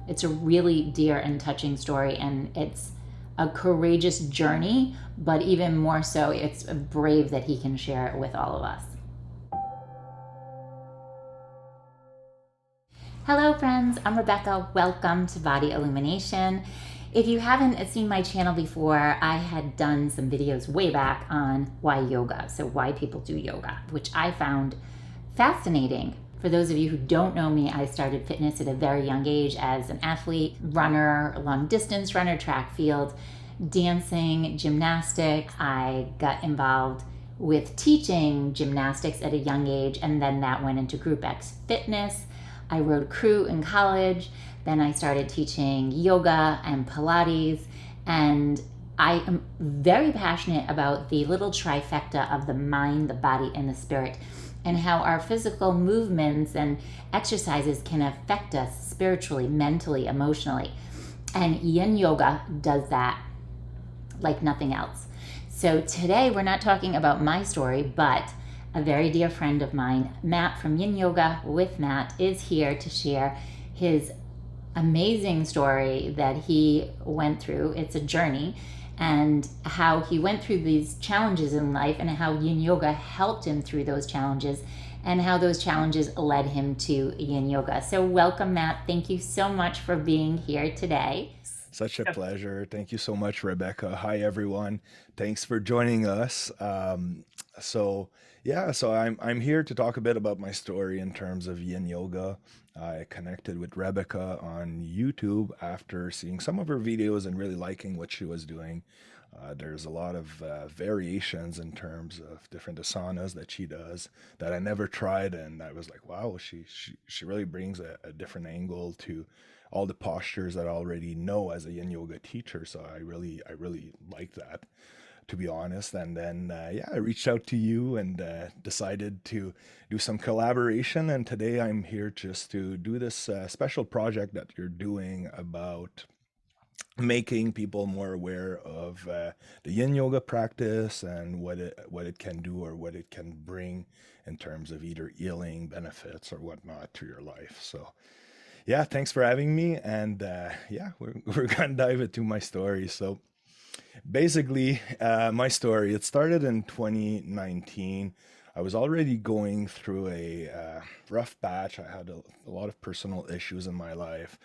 It's a really dear and touching story, and it's a courageous journey, but even more so, it's brave that he can share it with all of us. Hello friends, I'm Rebekah. Welcome to Body Illumination. If you haven't seen my channel before, I had done some videos way back on why yoga, so why people do yoga, which I found fascinating. For those of you who don't know me, I started fitness at a very young age as an athlete, runner, long distance runner, track field, dancing, gymnastics. I got involved with teaching gymnastics at a young age, and then that went into Group X fitness. I rode crew in college. Then I started teaching yoga and Pilates. And I am very passionate about the little trifecta of the mind, the body, and the spirit, and how our physical movements and exercises can affect us spiritually, mentally, emotionally. And Yin Yoga does that like nothing else. So today we're not talking about my story, but a very dear friend of mine, Matt from Yin Yoga with Matt, is here to share his amazing story that he went through. It's a journey, and how he went through these challenges in life, and how Yin Yoga helped him through those challenges, and how those challenges led him to Yin Yoga. So welcome, Matt. Thank you so much for being here today. Such a pleasure. Thank you so much, Rebecca. Hi, everyone. Thanks for joining us. So so I'm here to talk a bit about my story in terms of Yin Yoga. I connected with Rebecca on YouTube after seeing some of her videos and really liking what she was doing. There's a lot of variations in terms of different asanas that she does that I never tried, and I was like, wow, she really brings a different angle to all the postures that I already know as a Yin Yoga teacher. So I really like that, to be honest. And then I reached out to you and decided to do some collaboration. And today I'm here just to do this special project that you're doing about making people more aware of the Yin Yoga practice and what it can do or what it can bring in terms of either healing benefits or whatnot to your life. So yeah, thanks for having me. And we're gonna dive into my story. So basically, my story, it started in 2019. I was already going through a rough patch. I had a lot of personal issues in my life.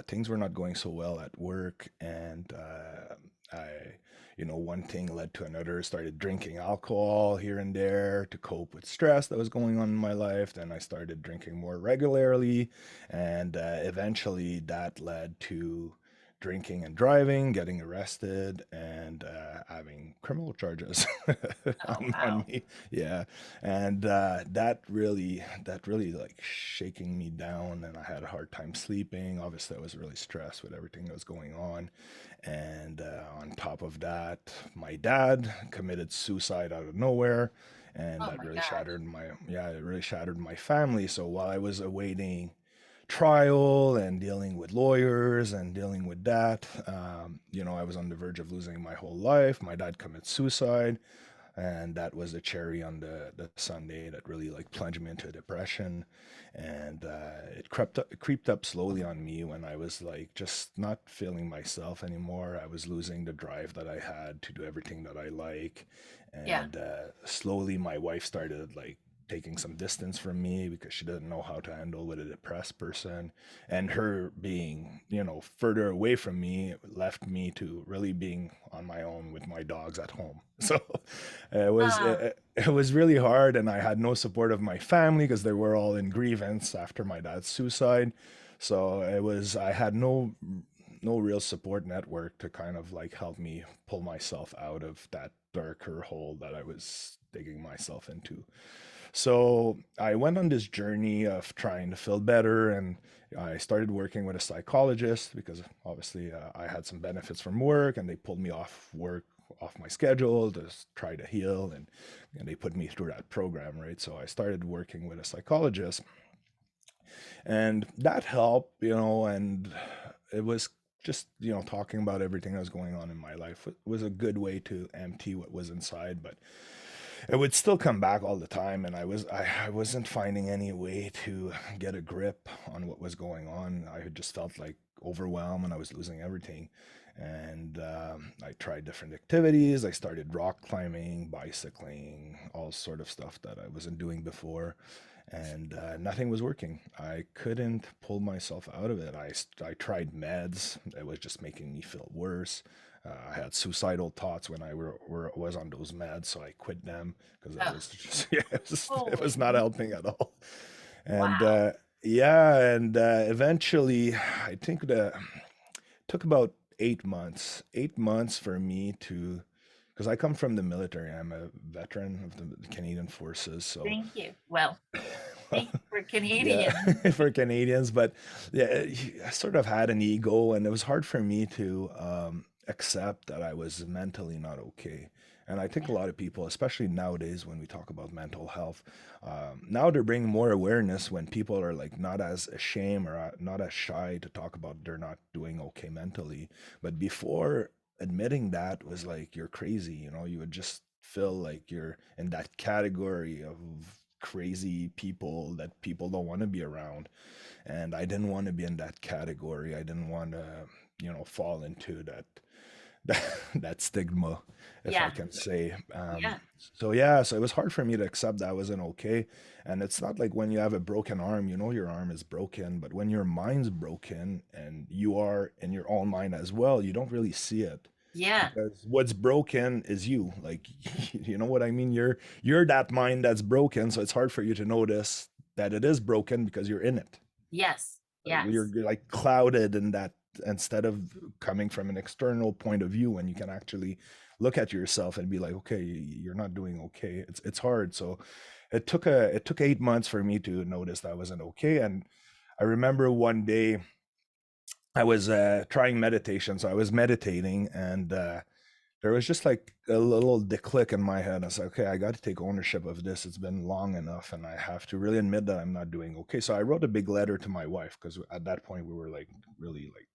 Things were not going so well at work, and one thing led to another. Started drinking alcohol here and there to cope with stress that was going on in my life. Then I started drinking more regularly, and eventually that led to drinking and driving, getting arrested, and having criminal charges Oh, on wow. me. Yeah, and that really like shaking me down, and I had a hard time sleeping. Obviously, I was really stressed with everything that was going on, and on top of that, my dad committed suicide out of nowhere. And Oh that my really God. shattered it really shattered my family. So while I was awaiting trial and dealing with lawyers and dealing with that. I was on the verge of losing my whole life. My dad committed suicide, and that was the cherry on the Sunday that really like plunged me into depression. And it creeped up slowly on me when I was like just not feeling myself anymore. I was losing the drive that I had to do everything that I like, Yeah. and slowly my wife started like taking some distance from me because she didn't know how to handle with a depressed person, and her being further away from me left me to really being on my own with my dogs at home. So Ah, it was really hard, and I had no support of my family because they were all in grievance after my dad's suicide. So I had no real support network to kind of like help me pull myself out of that darker hole that I was digging myself into. So I went on this journey of trying to feel better, and I started working with a psychologist because obviously I had some benefits from work, and they pulled me off work, off my schedule to try to heal, and they put me through that program, right? So I started working with a psychologist, and that helped, and it was just talking about everything that was going on in my life was a good way to empty what was inside. But it would still come back all the time, and I wasn't finding any way to get a grip on what was going on. I had just felt like overwhelmed and I was losing everything. And I tried different activities. I started rock climbing, bicycling, all sort of stuff that I wasn't doing before, and nothing was working. I couldn't pull myself out of it. I tried meds. It was just making me feel worse. I had suicidal thoughts when was on those meds, so I quit them because it Oh, was just yeah, it was not holy, helping at all. And wow. yeah, and eventually, I think that took about 8 months. 8 months for me to, because I come from the military. I'm a veteran of the Canadian Forces, so Thank you. Well, thank you for yeah, Canadian. for Canadians, but yeah, I sort of had an ego, and it was hard for me to accept that I was mentally not okay. And I think a Yeah, lot of people, especially nowadays when we talk about mental health, now they're bringing more awareness when people are like not as ashamed or not as shy to talk about they're not doing okay mentally. But before, admitting that was like you're crazy, you would just feel like you're in that category of crazy people that people don't want to be around. And I didn't want to be in that category. I didn't want to, fall into that stigma, if I yeah, can say. yeah, So yeah, so it was hard for me to accept that I wasn't okay. And it's not like when you have a broken arm, your arm is broken, but when your mind's broken and you are in your own mind as well, you don't really see it, yeah, because what's broken is you. Like, you know what I mean? You're that mind that's broken, so it's hard for you to notice that it is broken because you're in it. yes, You're, yes, you're like clouded in that, instead of coming from an external point of view, when you can actually look at yourself and be like, okay, you're not doing okay. It's hard. So it took 8 months for me to notice that I wasn't okay. And I remember one day I was trying meditation. So I was meditating, and there was just like a little click in my head. I was like, okay, I got to take ownership of this. It's been long enough, and I have to really admit that I'm not doing okay. So I wrote a big letter to my wife, because at that point we were like really like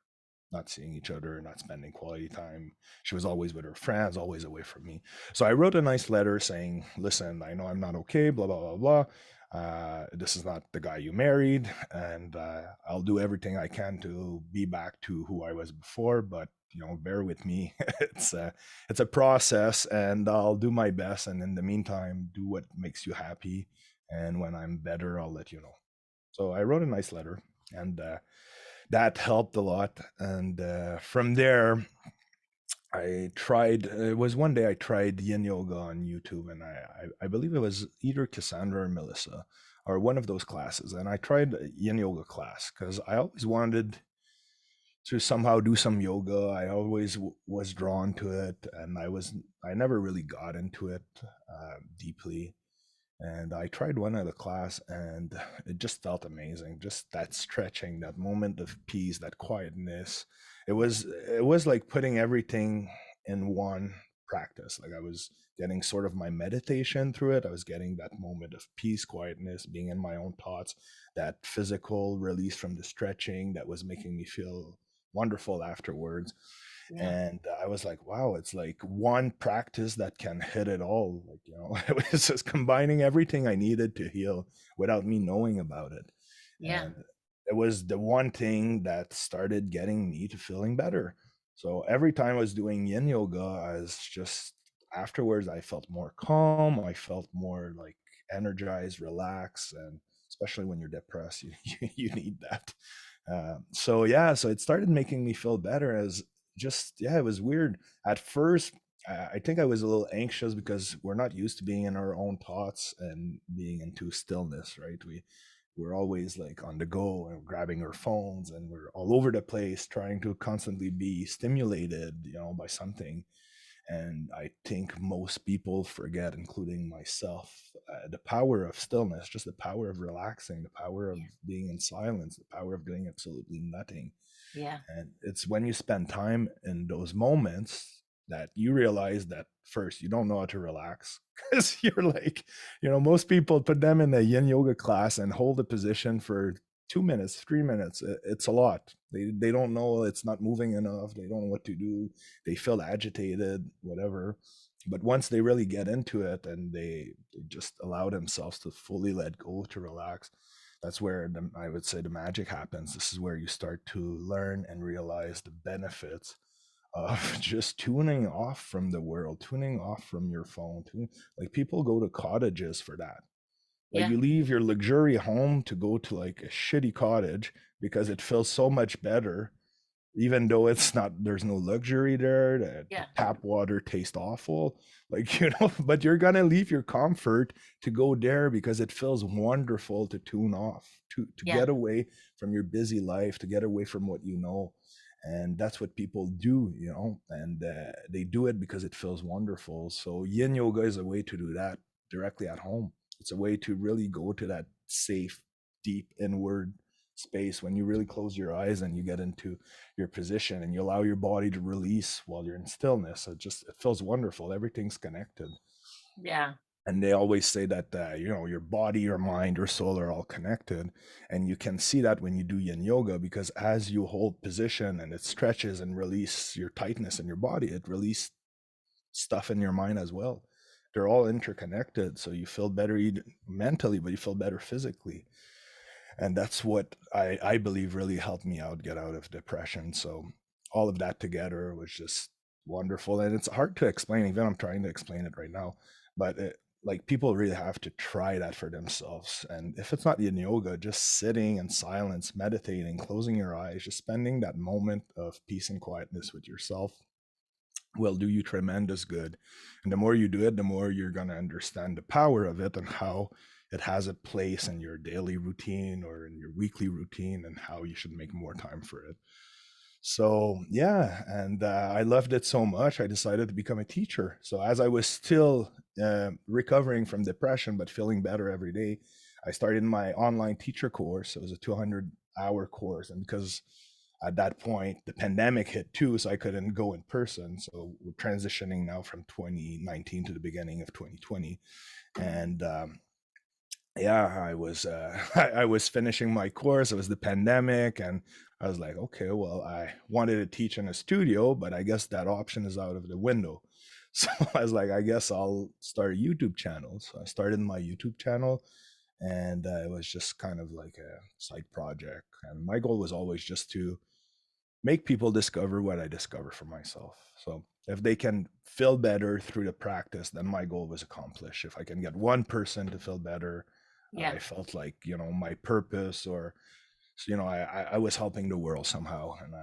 not seeing each other, not spending quality time. She was always with her friends, always away from me. So I wrote a nice letter saying, listen, I know I'm not okay, blah, blah, blah, blah. This is not the guy you married, and I'll do everything I can to be back to who I was before, but bear with me. It's a process, and I'll do my best. And in the meantime, do what makes you happy. And when I'm better, I'll let you know. So I wrote a nice letter, and that helped a lot. And from there, I tried. It was one day I tried Yin Yoga on YouTube, and I believe it was either Cassandra or Melissa, or one of those classes. And I tried a Yin Yoga class because I always wanted to somehow do some yoga. I always was drawn to it, and I never really got into it deeply. And I tried one at a class, and it just felt amazing. Just that stretching, that moment of peace, that quietness. It was like putting everything in one practice. Like, I was getting sort of my meditation through it. I was getting that moment of peace, quietness, being in my own thoughts, that physical release from the stretching that was making me feel wonderful afterwards. yeah, And I was like, wow, it's like one practice that can hit it all. Like, it was just combining everything I needed to heal without me knowing about it. yeah, And it was the one thing that started getting me to feeling better. So every time I was doing yin yoga, I was just, afterwards, I felt more calm. I felt more like energized, relaxed. And especially when you're depressed, you need that. So yeah, so it started making me feel better. As just, yeah, it was weird at first. I think I was a little anxious because we're not used to being in our own thoughts and being into stillness, right? We're always like on the go and grabbing our phones, and we're all over the place trying to constantly be stimulated, by something. And I think most people forget, including myself, the power of stillness, just the power of relaxing, the power of yeah, being in silence, the power of doing absolutely nothing. yeah, And it's when you spend time in those moments that you realize that, first, you don't know how to relax, because you're like, most people put them in a yin yoga class and hold a position for 2 minutes, 3 minutes. It's a lot. They don't know, it's not moving enough. They don't know what to do. They feel agitated, whatever. But once they really get into it and they just allow themselves to fully let go, to relax, that's where I would say the magic happens. This is where you start to learn and realize the benefits of just tuning off from the world, tuning off from your phone. Like people go to cottages for that. Like Yeah. you leave your luxury home to go to like a shitty cottage because it feels so much better, even though it's not, there's no luxury there, the Yeah. tap water tastes awful, like, but you're gonna leave your comfort to go there because it feels wonderful to tune off, to Yeah. get away from your busy life, to get away from what you know. And that's what people do, and they do it because it feels wonderful. So yin yoga is a way to do that directly at home. It's a way to really go to that safe, deep inward space when you really close your eyes and you get into your position and you allow your body to release while you're in stillness. It feels wonderful. Everything's connected. Yeah. And they always say that your body, your mind, your soul are all connected, and you can see that when you do yin yoga, because as you hold position and it stretches and release your tightness in your body, it releases stuff in your mind as well. They're all interconnected, so you feel better mentally, but you feel better physically. And that's what I believe really helped me out, get out of depression. So all of that together was just wonderful, and it's hard to explain. Even I'm trying to explain it right now, but like people really have to try that for themselves. And if it's not in yoga, just sitting in silence, meditating, closing your eyes, just spending that moment of peace and quietness with yourself will do you tremendous good. And the more you do it, the more you're going to understand the power of it and how it has a place in your daily routine or in your weekly routine, and how you should make more time for it. So, yeah, and I loved it so much, I decided to become a teacher. So, as I was still recovering from depression, but feeling better every day, I started my online teacher course. It was a 200-hour course. And because at that point the pandemic hit too, so I couldn't go in person, so we're transitioning now from 2019 to the beginning of 2020. And yeah, I was I was finishing my course. It was the pandemic, and I was like, okay, well, I wanted to teach in a studio, but I guess that option is out of the window. So I was like, I guess I'll start a YouTube channel. So I started my YouTube channel, and it was just kind of like a side project. And my goal was always just to make people discover what I discover for myself. So if they can feel better through the practice, then my goal was accomplished. If I can get one person to feel better, Yeah. I felt like, my purpose, or, I was helping the world somehow. And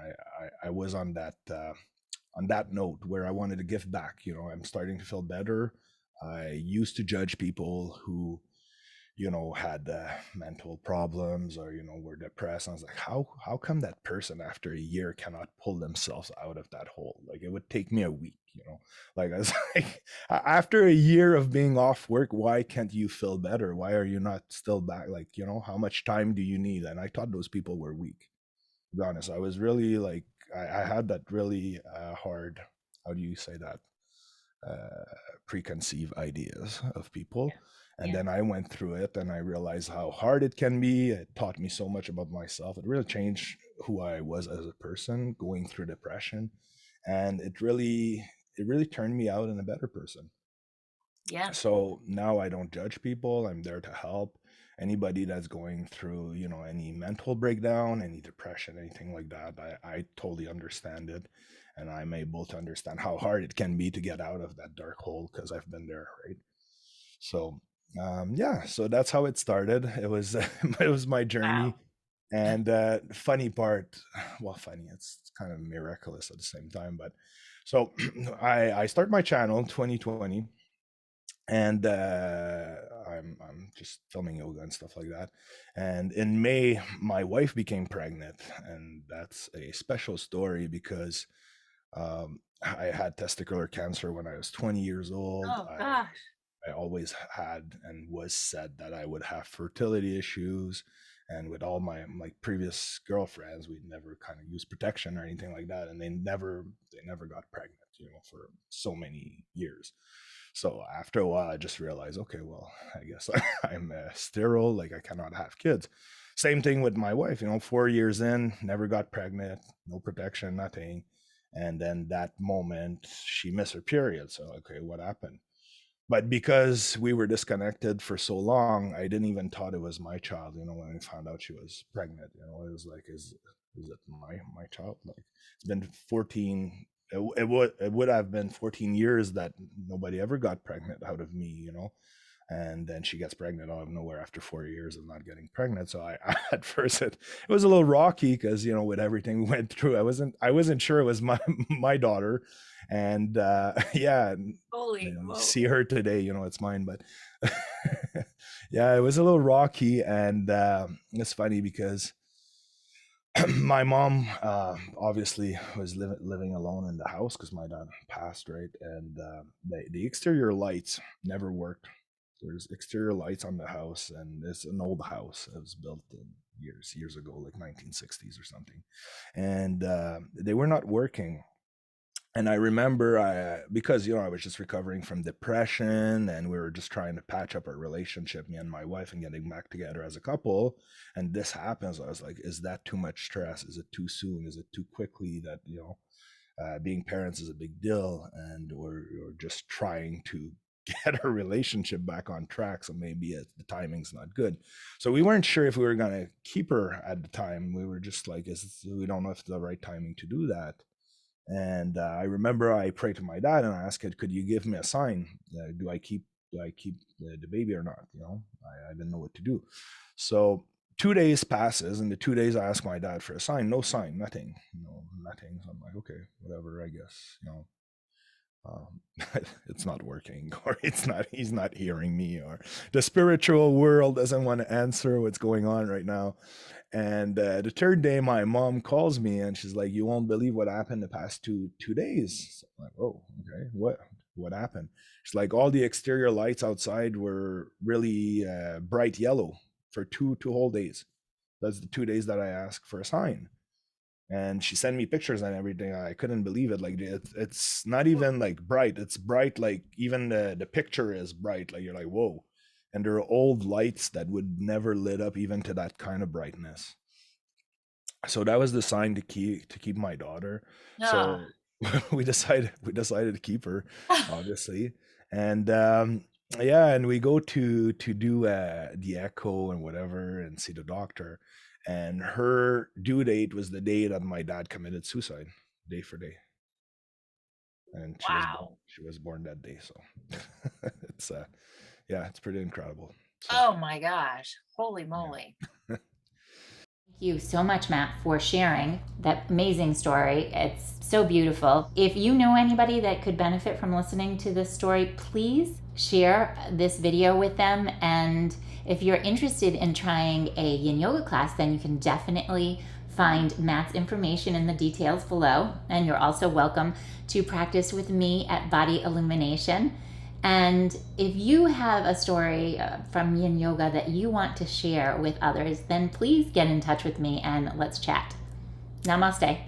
I was on that note where I wanted to give back. I'm starting to feel better. I used to judge people who had mental problems, or were depressed. And I was like, how come that person after a year cannot pull themselves out of that hole? Like it would take me a week. Like I was like, after a year of being off work, why can't you feel better? Why are you not still back? Like, how much time do you need? And I thought those people were weak. To be honest, I was really like, I had that really hard, how do you say that, preconceived ideas of people. Yeah. And Yeah. then I went through it and I realized how hard it can be. It taught me so much about myself. It really changed who I was as a person going through depression. And it really turned me out in a better person. Yeah. So now I don't judge people. I'm there to help anybody that's going through, any mental breakdown, any depression, anything like that. I totally understand it. And I'm able to understand how hard it can be to get out of that dark hole because I've been there, right? So, yeah, so that's how it started. It was, it was my Wow. journey. And funny part, well, funny, it's kind of miraculous at the same time. But so I start my channel in 2020, and I'm just filming yoga and stuff like that. And in May, my wife became pregnant, and that's a special story because I had testicular cancer when I was 20 years old. Oh gosh. I always had and was said that I would have fertility issues. And with all my previous girlfriends, we never kind of used protection or anything like that, and they never got pregnant, for so many years. So after a while, I just realized, okay, well, I guess I'm sterile, like I cannot have kids. Same thing with my wife, 4 years in, never got pregnant, no protection, nothing. And then that moment she missed her period. So, okay, what happened? But because we were disconnected for so long, I didn't even thought it was my child. When I found out she was pregnant, it was like, is it my child? Like, it's been 14. It would have been 14 years that nobody ever got pregnant out of me. And then she gets pregnant out of nowhere after 4 years of not getting pregnant. So I at first it was a little rocky because with everything we went through, I wasn't sure it was my my daughter, and yeah, Holy see moly. her today, it's mine, but yeah, it was a little rocky, and it's funny because my mom obviously was living alone in the house because my dad passed, right? And the exterior lights never worked. There's exterior lights on the house, and it's an old house. It was built in years ago, like 1960s or something, and they were not working. And I remember because I was just recovering from depression, and we were just trying to patch up our relationship, me and my wife, and getting back together as a couple. And this happens. I was like, is that too much stress? Is it too soon? Is it too quickly? That being parents is a big deal, and we're just trying to get our relationship back on track. So maybe the timing's not good. So we weren't sure if we were gonna keep her at the time. We were just like, we don't know if it's the right timing to do that. And I remember I prayed to my dad and I asked, could you give me a sign? Do I keep the baby or not? I didn't know what to do. So 2 days passes, and the 2 days I ask my dad for a sign, no sign, nothing, nothing. So I'm like, okay, whatever, I guess, it's not working, or he's not hearing me, or the spiritual world doesn't want to answer what's going on right now. And the third day my mom calls me and she's like, you won't believe what happened the past two days. So I'm like, oh, okay, what happened? She's like, all the exterior lights outside were really bright yellow for two whole days. That's the 2 days that I asked for a sign. And she sent me pictures and everything. I couldn't believe it. Like, it's not even like bright. It's bright, like even the picture is bright. Like, you're like, whoa. And there are old lights that would never lit up even to that kind of brightness. So that was the sign to keep my daughter. Oh. So we decided to keep her, obviously. And yeah, and we go to do the echo and whatever and see the doctor. And her due date was the day that my dad committed suicide, day for day. And Wow. she was born that day. So it's yeah, it's pretty incredible. So Oh my gosh. Holy yeah. moly. Thank you so much, Matt, for sharing that amazing story. It's so beautiful. If you know anybody that could benefit from listening to this story, please share this video with them. And if you're interested in trying a Yin Yoga class, then you can definitely find Matt's information in the details below. And you're also welcome to practice with me at Body Illumination. And if you have a story from Yin Yoga that you want to share with others, then please get in touch with me and let's chat. Namaste.